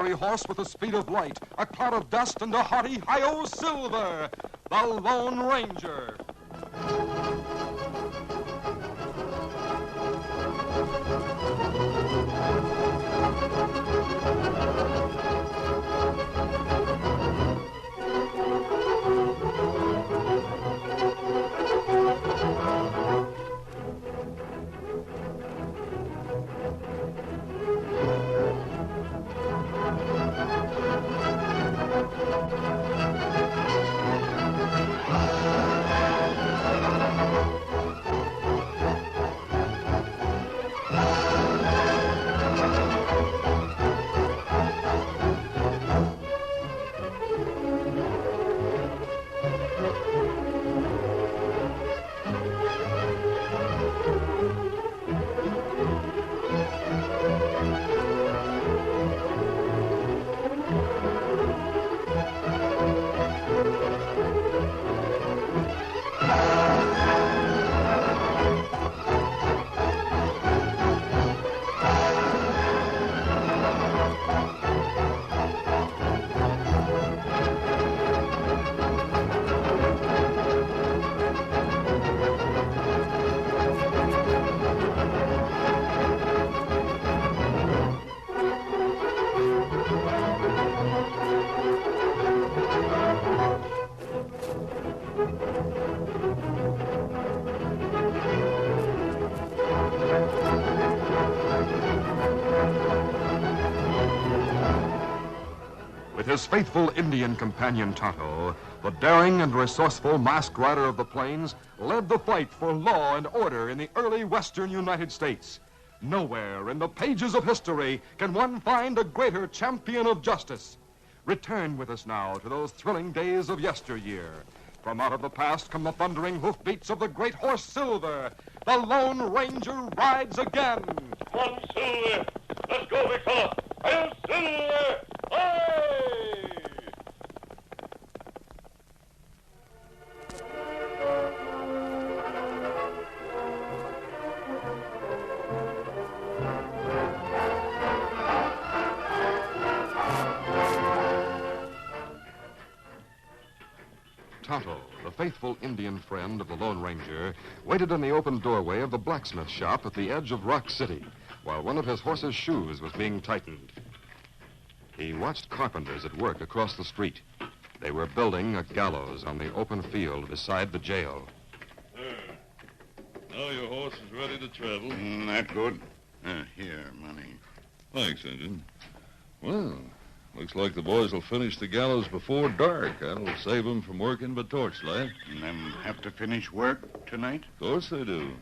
fiery horse with the speed of light, a cloud of dust, and a hearty hi-yo Silver, the Lone Ranger. With his faithful Indian companion Tonto, the daring and resourceful masked rider of the plains led the fight for law and order in the early western United States. Nowhere in the pages of history can one find a greater champion of justice. Return with us now to those thrilling days of yesteryear. From out of the past come the thundering hoofbeats of the great horse Silver. The Lone Ranger rides again. Come on, Silver. Let's go, big fella. Hi-yo, Silver! Hey! Tonto, the faithful Indian friend of the Lone Ranger, waited in the open doorway of the blacksmith shop at the edge of Rock City while one of his horse's shoes was being tightened. He watched carpenters at work across the street. They were building a gallows on the open field beside the jail. There. Now your horse is ready to travel. That good? Here, money. Thanks, Injun. Well, looks like the boys will finish the gallows before dark. That'll save them from working by torchlight. And them have to finish work tonight? Of course they do.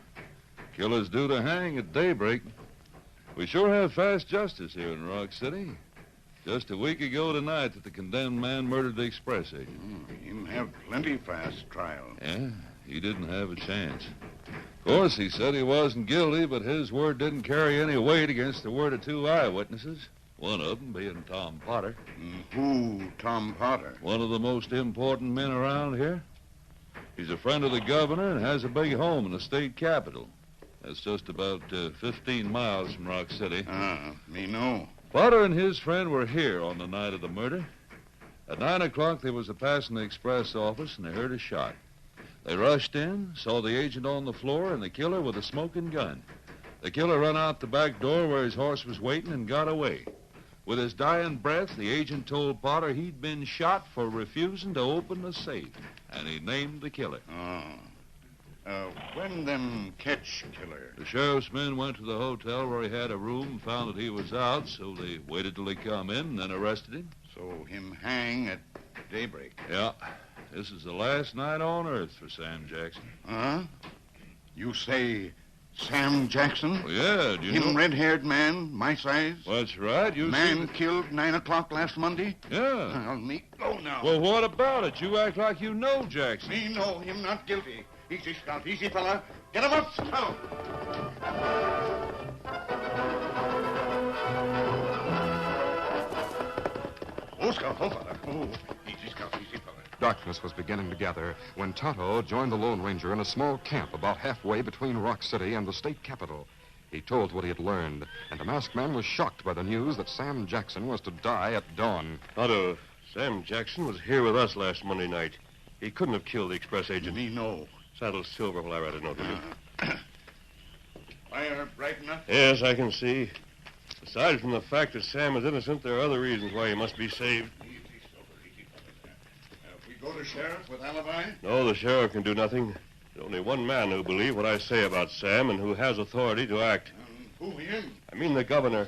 Killer's due to hang at daybreak. We sure have fast justice here in Rock City. Just a week ago tonight that the condemned man murdered the express agent. Him have plenty fast trial. Yeah, he didn't have a chance. Of course, he said he wasn't guilty, but his word didn't carry any weight against the word of two eyewitnesses. One of them being Tom Potter. Who, Tom Potter? One of the most important men around here. He's a friend of the governor and has a big home in the state capital. That's just about 15 miles from Rock City. Me know. Potter and his friend were here on the night of the murder. At 9 o'clock, they was passing the express office, and they heard a shot. They rushed in, saw the agent on the floor, and the killer with a smoking gun. The killer run out the back door where his horse was waiting and got away. With his dying breath, the agent told Potter he'd been shot for refusing to open the safe, and he named the killer. When them catch killer? The sheriff's men went to the hotel where he had a room, found that he was out, so they waited till he come in and then arrested him. So him hang at daybreak? Yeah. This is the last night on Earth for Sam Jackson. You say Sam Jackson? Well, yeah, do you know? Him red-haired man, my size? That's right. You Man see killed 9 o'clock last Monday? Yeah. I'll me go now. Well, what about it? You act like you know Jackson. Me know him not guilty. Easy, Scout. Easy, fella. Get him up, Scout. Oh, Scout. Oh, fella. Oh, easy, Scout. Easy, fella. Darkness was beginning to gather when Tonto joined the Lone Ranger in a small camp about halfway between Rock City and the state capital. He told what he had learned, and the masked man was shocked by the news that Sam Jackson was to die at dawn. Tonto, Sam Jackson was here with us last Monday night. He couldn't have killed the express agent. Me know. Saddle Silver while I write a note, will you? Fire bright enough? Yes, I can see. Aside from the fact that Sam is innocent, there are other reasons why he must be saved. Easy, Silver, easy. If we go to sheriff with alibi? No, the sheriff can do nothing. There's only one man who believes what I say about Sam and who has authority to act. Who, him? I mean the governor.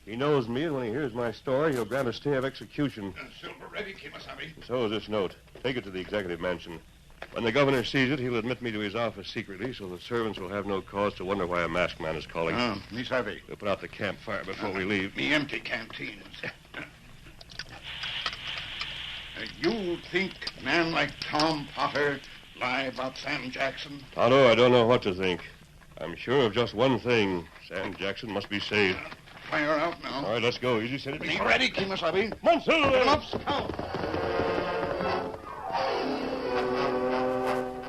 He knows me, and when he hears my story, he'll grant a stay of execution. Silver ready, Kimasabi. So is this note. Take it to the executive mansion. When the governor sees it, he'll admit me to his office secretly, so the servants will have no cause to wonder why a masked man is calling. Me savvy. We'll put out the campfire before we leave. Me empty canteens. You think man like Tom Potter lie about Sam Jackson? Tonto, I don't know what to think. I'm sure of just one thing. Sam Jackson must be saved. Fire out now. All right, let's go. Easy, steady. Be ready, Kimasabi. Come on, Silver! Come up, scout.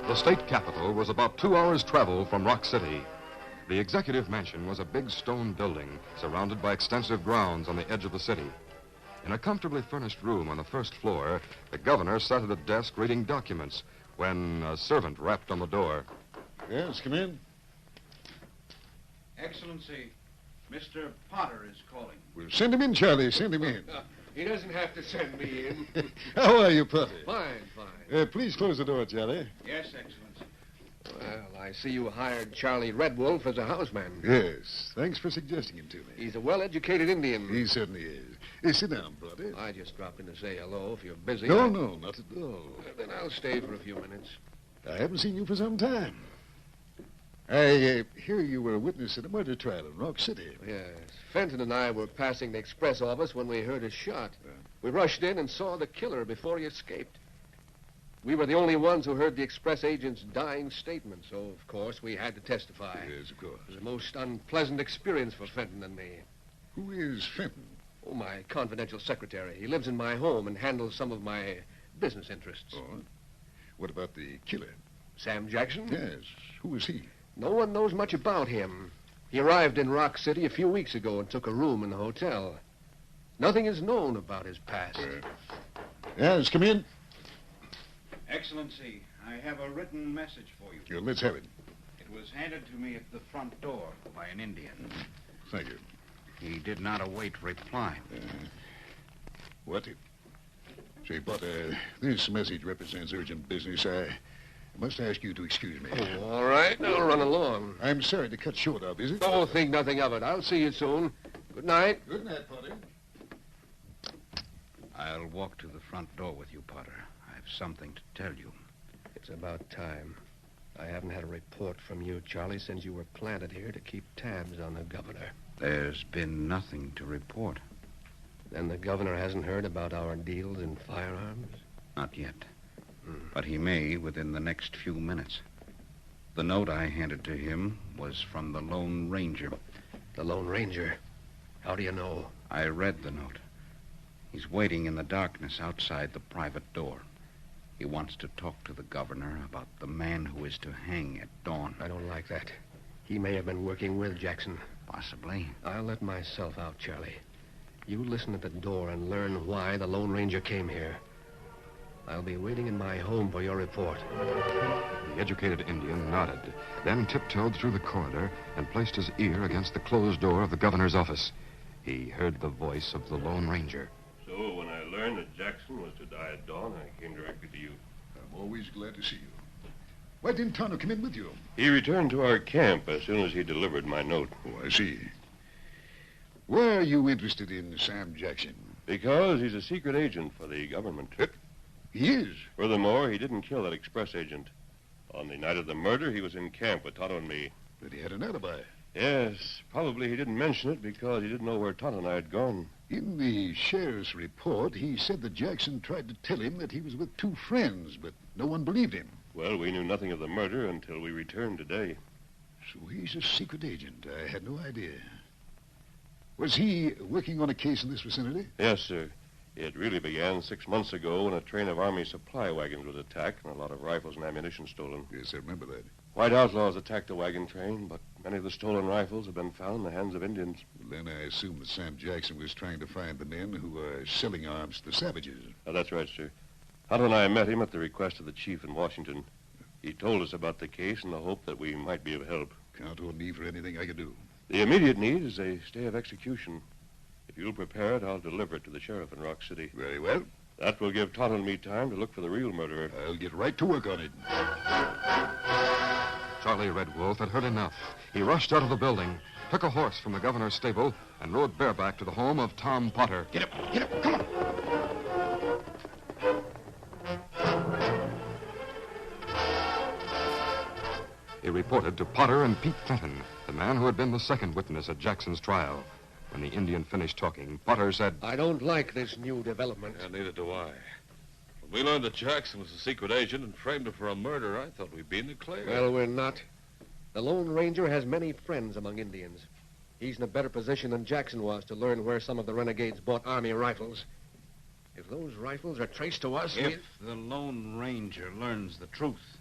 The state capital was about 2 hours' travel from Rock City. The executive mansion was a big stone building surrounded by extensive grounds on the edge of the city. In a comfortably furnished room on the first floor, the governor sat at a desk reading documents when a servant rapped on the door. Yes, come in. Excellency, Mr. Potter is calling. Well, send him in, Charlie. Send him in. He doesn't have to send me in. How are you, Potter? Fine. Please close the door, Charlie. Yes, Excellency. Well, I see you hired Charlie Red Wolf as a houseman. Yes. Thanks for suggesting him to me. He's a well-educated Indian. He certainly is. Sit down, Potter. I just dropped in to say hello. If you're busy... No, not at all. Then I'll stay for a few minutes. I haven't seen you for some time. I hear you were a witness at a murder trial in Rock City. Yes. Fenton and I were passing the express office when we heard a shot. We rushed in and saw the killer before he escaped. We were the only ones who heard the express agent's dying statement, so, of course, we had to testify. Yes, of course. It was a most unpleasant experience for Fenton and me. Who is Fenton? Oh, my confidential secretary. He lives in my home and handles some of my business interests. Oh. What about the killer? Sam Jackson? Yes. Who is he? No one knows much about him. He arrived in Rock City a few weeks ago and took a room in the hotel. Nothing is known about his past. Yes, come in. Excellency, I have a written message for you. Let's have it. It was handed to me at the front door by an Indian. Thank you. He did not await reply. What? Say, Potter, this message represents urgent business. I must ask you to excuse me. Oh, all right. I'll run along. I'm sorry to cut short of, is it? Oh, think nothing of it. I'll see you soon. Good night. Good night, Potter. I'll walk to the front door with you, Potter. I've something to tell you. It's about time. I haven't had a report from you, Charlie, since you were planted here to keep tabs on the governor. There's been nothing to report. Then the governor hasn't heard about our deals in firearms? Not yet. But he may within the next few minutes. The note I handed to him was from the Lone Ranger. The Lone Ranger? How do you know? I read the note. He's waiting in the darkness outside the private door. He wants to talk to the governor about the man who is to hang at dawn. I don't like that. He may have been working with Jackson. Possibly. I'll let myself out, Charlie. You listen at the door and learn why the Lone Ranger came here. I'll be waiting in my home for your report. The educated Indian nodded, then tiptoed through the corridor and placed his ear against the closed door of the governor's office. He heard the voice of the Lone Ranger. So when I learned that Jackson was to die at dawn, I came directly to you. I'm always glad to see you. Why didn't Tonto come in with you? He returned to our camp as soon as he delivered my note. Oh, I see. Why are you interested in Sam Jackson? Because he's a secret agent for the government. He is. Furthermore, he didn't kill that express agent. On the night of the murder, he was in camp with Tonto and me. But he had an alibi. Yes, probably he didn't mention it because he didn't know where Tonto and I had gone. In the sheriff's report, he said that Jackson tried to tell him that he was with two friends, but no one believed him. Well, we knew nothing of the murder until we returned today. So he's a secret agent. I had no idea. Was he working on a case in this vicinity? Yes, sir. It really began 6 months ago when a train of Army supply wagons was attacked and a lot of rifles and ammunition stolen. Yes, I remember that. White outlaws attacked the wagon train, but many of the stolen rifles have been found in the hands of Indians. Then I assume that Sam Jackson was trying to find the men who are selling arms to the savages. That's right, sir. Tonto and I met him at the request of the chief in Washington. He told us about the case in the hope that we might be of help. Count on me for anything I can do. The immediate need is a stay of execution. If you'll prepare it, I'll deliver it to the sheriff in Rock City. Very well. That will give Tonto and me time to look for the real murderer. I'll get right to work on it. Charlie Red Wolf had heard enough. He rushed out of the building, took a horse from the governor's stable, and rode bareback to the home of Tom Potter. Get up, come on. He reported to Potter and Pete Fenton, the man who had been the second witness at Jackson's trial. When the Indian finished talking, Potter said, I don't like this new development. Yeah, neither do I. When we learned that Jackson was a secret agent and framed him for a murder, I thought we'd be in the clear. Well, we're not. The Lone Ranger has many friends among Indians. He's in a better position than Jackson was to learn where some of the renegades bought army rifles. If those rifles are traced to us... If the Lone Ranger learns the truth,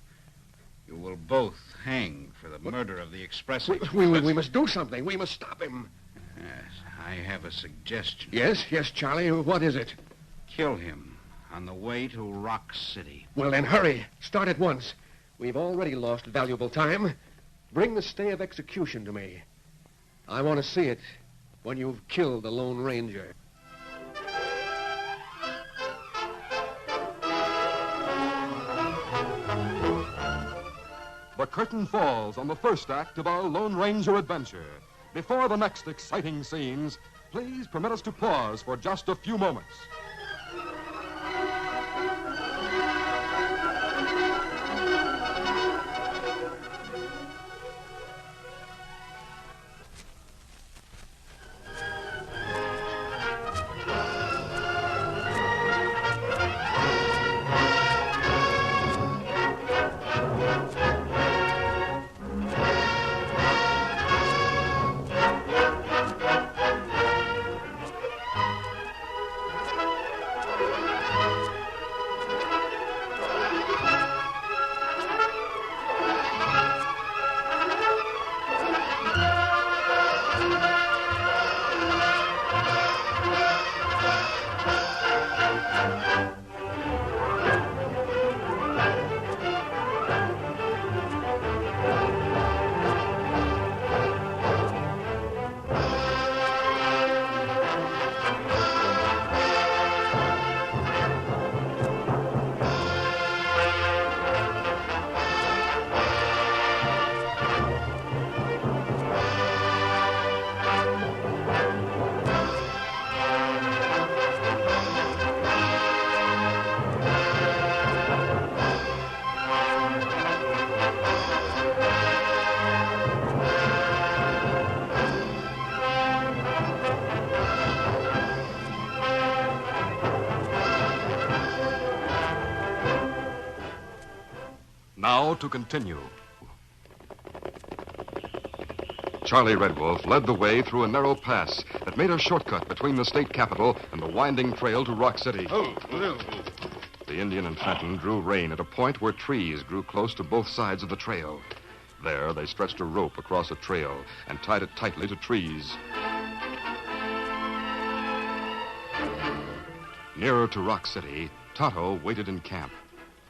you will both hang for the murder of the express agent. We must do something. We must stop him. Yes, I have a suggestion. Yes, Charlie. What is it? Kill him on the way to Rock City. Well, then hurry. Start at once. We've already lost valuable time. Bring the stay of execution to me. I want to see it when you've killed the Lone Ranger. The curtain falls on the first act of our Lone Ranger adventure. Before the next exciting scenes, please permit us to pause for just a few moments. Now to continue. Charlie Red Wolf led the way through a narrow pass that made a shortcut between the state capitol and the winding trail to Rock City. The Indian and Fenton drew rein at a point where trees grew close to both sides of the trail. There, they stretched a rope across a trail and tied it tightly to trees. Nearer to Rock City, Tonto waited in camp.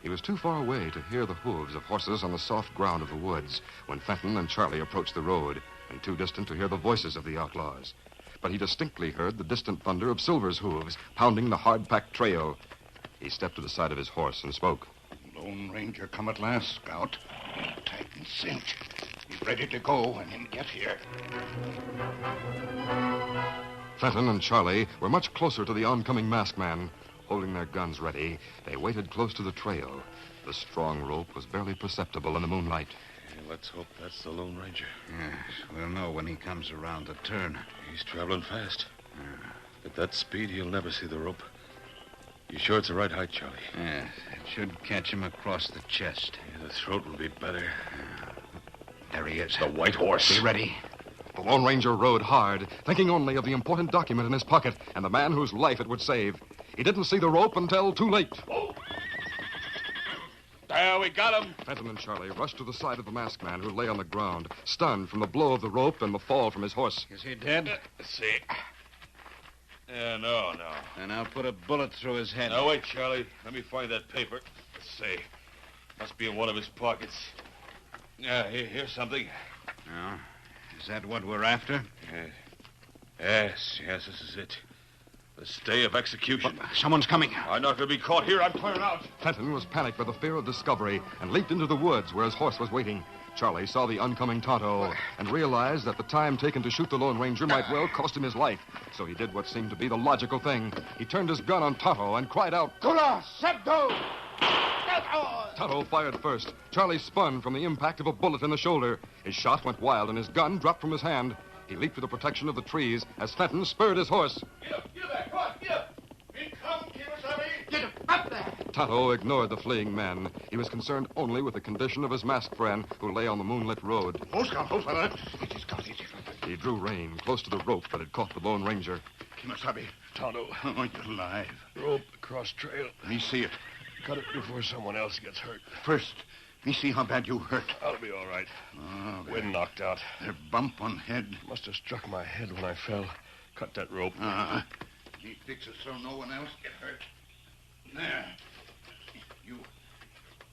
He was too far away to hear the hooves of horses on the soft ground of the woods when Fenton and Charlie approached the road, and too distant to hear the voices of the outlaws. But he distinctly heard the distant thunder of Silver's hooves pounding the hard-packed trail. He stepped to the side of his horse and spoke. Lone Ranger come at last, Scout. Tight and cinch. Be ready to go when him get here. Fenton and Charlie were much closer to the oncoming masked man. Holding their guns ready, they waited close to the trail. The strong rope was barely perceptible in the moonlight. Let's hope that's the Lone Ranger. Yes, we'll know when he comes around the turn. He's traveling fast. At that speed, he'll never see the rope. You sure it's the right height, Charlie? Yes, it should catch him across the chest. Yeah, the throat will be better. There he is. The white horse. Be ready. The Lone Ranger rode hard, thinking only of the important document in his pocket and the man whose life it would save. He didn't see the rope until too late. Well, we got him. Fenton and Charlie rushed to the side of the masked man who lay on the ground, stunned from the blow of the rope and the fall from his horse. Is he dead? Let's see. No. Then I'll put a bullet through his head. Now, wait, Charlie. Let me find that paper. Let's see. Must be in one of his pockets. Yeah, here's something. Oh, is that what we're after? Yes, this is it. The stay of execution. Someone's coming. I'm not going to be caught here. I'm clearing out. Fenton was panicked by the fear of discovery and leaped into the woods where his horse was waiting. Charlie saw the oncoming Tonto and realized that the time taken to shoot the Lone Ranger might well cost him his life. So he did what seemed to be the logical thing. He turned his gun on Tonto and cried out, Kula, Septo! Tonto fired first. Charlie spun from the impact of a bullet in the shoulder. His shot went wild and his gun dropped from his hand. He leaped to the protection of the trees as Fenton spurred his horse. Get up there. Come on, get up. In come, Kimasabi. Get him up there! Tonto ignored the fleeing men. He was concerned only with the condition of his masked friend who lay on the moonlit road. Hold fella. It is got it. He drew rein close to the rope that had caught the Lone Ranger. Kimasabi. Tonto. Oh, you're alive. Rope across trail. Me see it. Cut it before someone else gets hurt. First, me see how bad you hurt. I'll be all right. Oh, Wind knocked out. there bump on head. Must have struck my head when I fell. Cut that rope. Me fix it so no one else get hurt. There.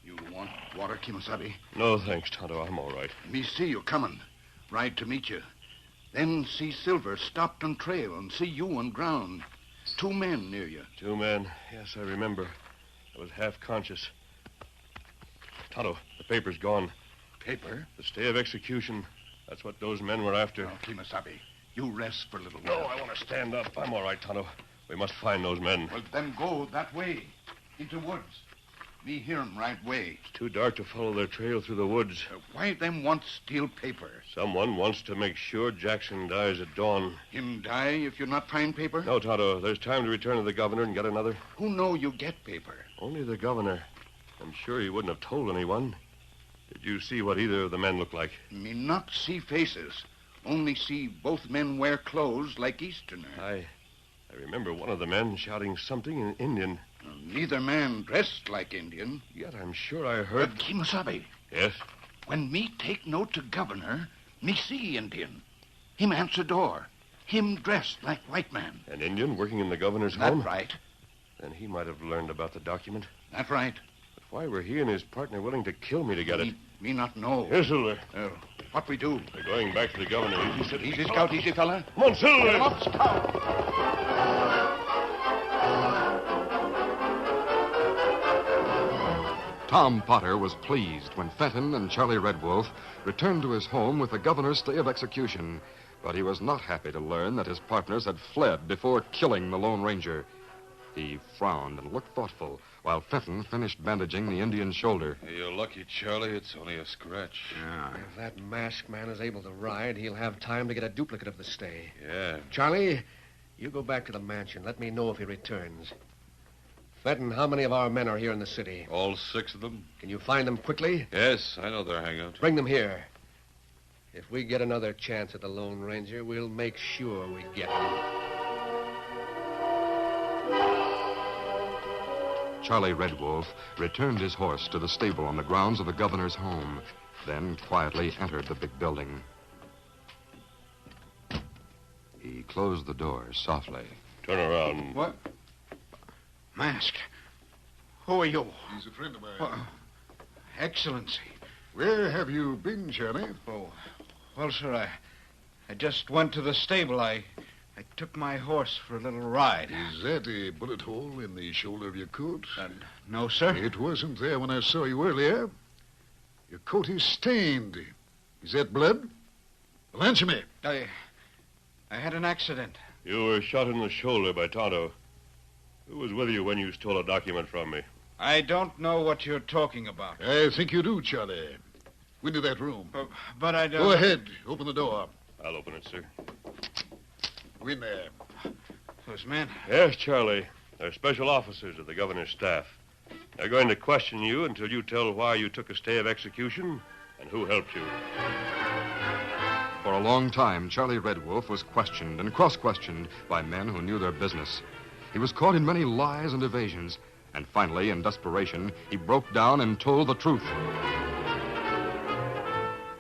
You want water, Kimasabi? No, thanks, Tonto. I'm all right. Me see you coming. Ride to meet you. Then see Silver stopped on trail and see you on ground. 2 men near you. 2 men. Yes, I remember. I was half conscious. Tonto, the paper's gone. Paper? The stay of execution. That's what those men were after. No, Kimasabi. You rest for a little while. No, I want to stand up. I'm all right, Tonto. We must find those men. Well, then go that way. Into woods. Me hear 'em right way. It's too dark to follow their trail through the woods. Why them want steal paper? Someone wants to make sure Jackson dies at dawn. Him die if you not find paper? No, Tonto. There's time to return to the governor and get another. Who know you get paper? Only the governor. I'm sure he wouldn't have told anyone. Did you see what either of the men looked like? Me not see faces. Only see both men wear clothes like Easterner. I remember one of the men shouting something in Indian. Neither man dressed like Indian. Yet I'm sure I heard... But Kimasabi, Yes? when me take note to governor, me see Indian. Him answer door. Him dressed like white man. An Indian working in the governor's That home? right. Then he might have learned about the document. That right. But why were he and his partner willing to kill me to get it? Me not know. Here, Silver. What we do? We're going back to the governor. He said... Easy, Scout, easy, fella. Come on, Silver! Get him up, Scout. Tom Potter was pleased when Fenton and Charlie Red Wolf returned to his home with the governor's stay of execution. But he was not happy to learn that his partners had fled before killing the Lone Ranger. He frowned and looked thoughtful while Fenton finished bandaging the Indian's shoulder. You're lucky, Charlie. It's only a scratch. If that masked man is able to ride, he'll have time to get a duplicate of the stay. Yeah. Charlie, you go back to the mansion. Let me know if he returns. Fenton, how many of our men are here in the city? All 6 of them? Can you find them quickly? Yes, I know their hangout. Bring them here. If we get another chance at the Lone Ranger, we'll make sure we get him. Charlie Red Wolf returned his horse to the stable on the grounds of the governor's home, then quietly entered the big building. He closed the door softly. Turn around. What? Mask. Who are you? He's a friend of mine. Excellency. Where have you been, Charlie? Oh, well, sir, I just went to the stable. I took my horse for a little ride. Is that a bullet hole in the shoulder of your coat? No, sir. It wasn't there when I saw you earlier. Your coat is stained. Is that blood? Well, answer me. I had an accident. You were shot in the shoulder by Tonto. Who was with you when you stole a document from me? I don't know what you're talking about. I think you do, Charlie. Go into that room. But I don't... Go ahead. Open the door. I'll open it, sir. Go in there. Those men? Yes, Charlie. They're special officers of the governor's staff. They're going to question you until you tell why you took a stay of execution and who helped you. For a long time, Charlie Red Wolf was questioned and cross-questioned by men who knew their business. He was caught in many lies and evasions, And finally, in desperation, he broke down and told the truth.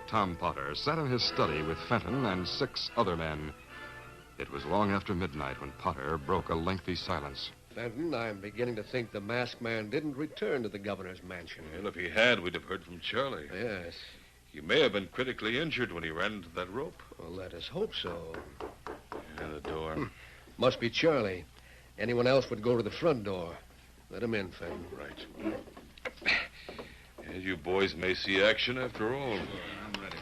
Tom Potter sat in his study with Fenton and 6 other men. It was long after midnight when Potter broke a lengthy silence. Fenton, I'm beginning to think the masked man didn't return to the governor's mansion. Well, if he had, we'd have heard from Charlie. Yes. He may have been critically injured when he ran into that rope. Well, let us hope so. Yeah, the door. Must be Charlie. Anyone else would go to the front door. Let him in, Fenton. Right. And you boys may see action after all. I'm ready.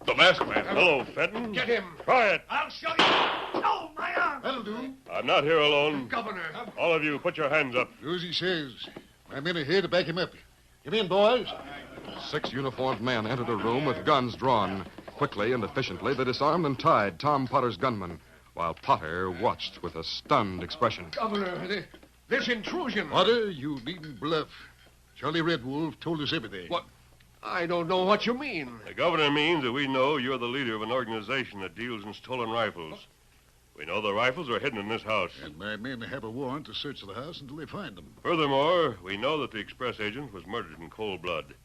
The masked man. Hello, Fenton. Get him. Quiet. I'll show you. Oh, my arm. That'll do. I'm not here alone. Governor. All of you, put your hands up. Do as he says. My men are here to back him up. Come in, boys. 6 uniformed men entered a room with guns drawn. Quickly and efficiently, they disarmed and tied Tom Potter's gunmen, while Potter watched with a stunned expression. Governor, this intrusion. Potter, you needn't bluff. Charlie Red Wolf told us everything. What? I don't know what you mean. The governor means that we know you're the leader of an organization that deals in stolen rifles. We know the rifles are hidden in this house. And my men have a warrant to search the house until they find them. Furthermore, we know that the express agent was murdered in cold blood.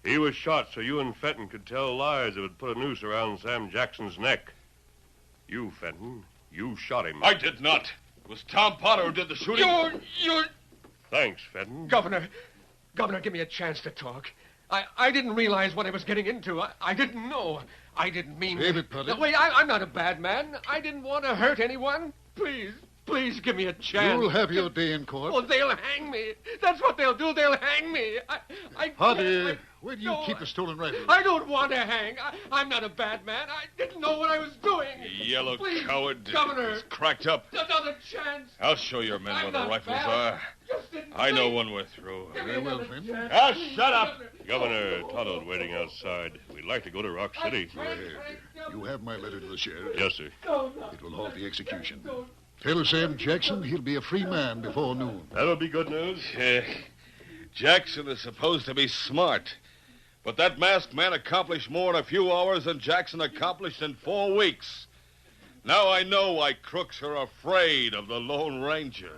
He was shot so you and Fenton could tell lies that would put a noose around Sam Jackson's neck. You, Fenton, you shot him. I did not. It was Tom Potter who did the shooting. You're... Thanks, Fenton. Governor, give me a chance to talk. I didn't realize what I was getting into. I didn't know. I didn't mean... Save it, Potter. No, wait, I'm not a bad man. I didn't want to hurt anyone. Please give me a chance. You'll have your day in court. Oh, they'll hang me. That's what they'll do. They'll hang me. Potter, where do you keep the stolen rifles? I don't want to hang. I'm not a bad man. I didn't know what I was doing. You yellow Please, coward. Governor. He's cracked up. Another chance. I'll show your men where I'm the not rifles bad. are. Just didn't I know think. when we're through. Give me Very well, another Fenton. chance. Ah, shut up. Governor Tonto's waiting outside. We'd like to go to Rock City. You have my letter to the sheriff. Yes, sir. It will halt the execution. Tell Sam Jackson he'll be a free man before noon. That'll be good news. Jackson is supposed to be smart. But that masked man accomplished more in a few hours than Jackson accomplished in 4 weeks. Now I know why crooks are afraid of the Lone Ranger.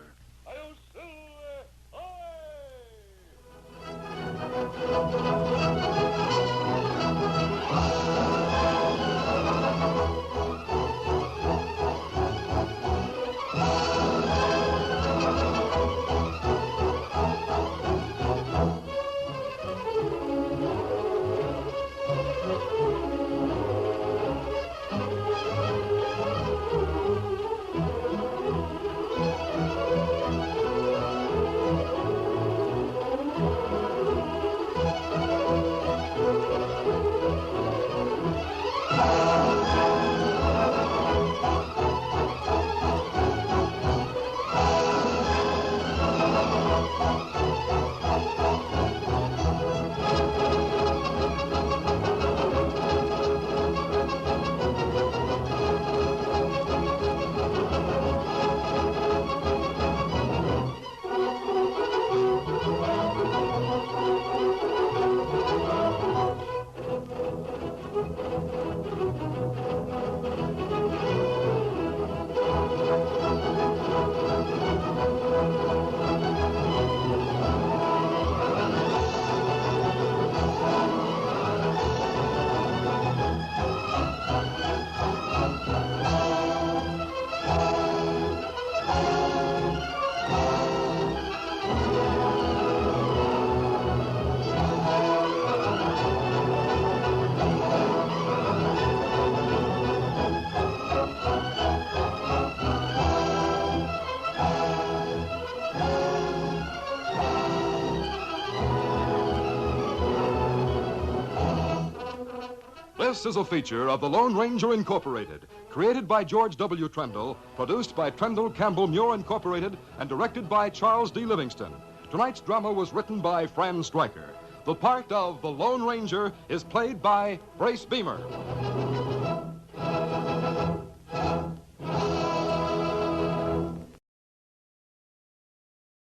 This is a feature of the Lone Ranger Incorporated, created by George W. Trendle, produced by Trendle Campbell Muir Incorporated, and directed by Charles D. Livingston. Tonight's drama was written by Fran Stryker. The part of the Lone Ranger is played by Brace Beamer.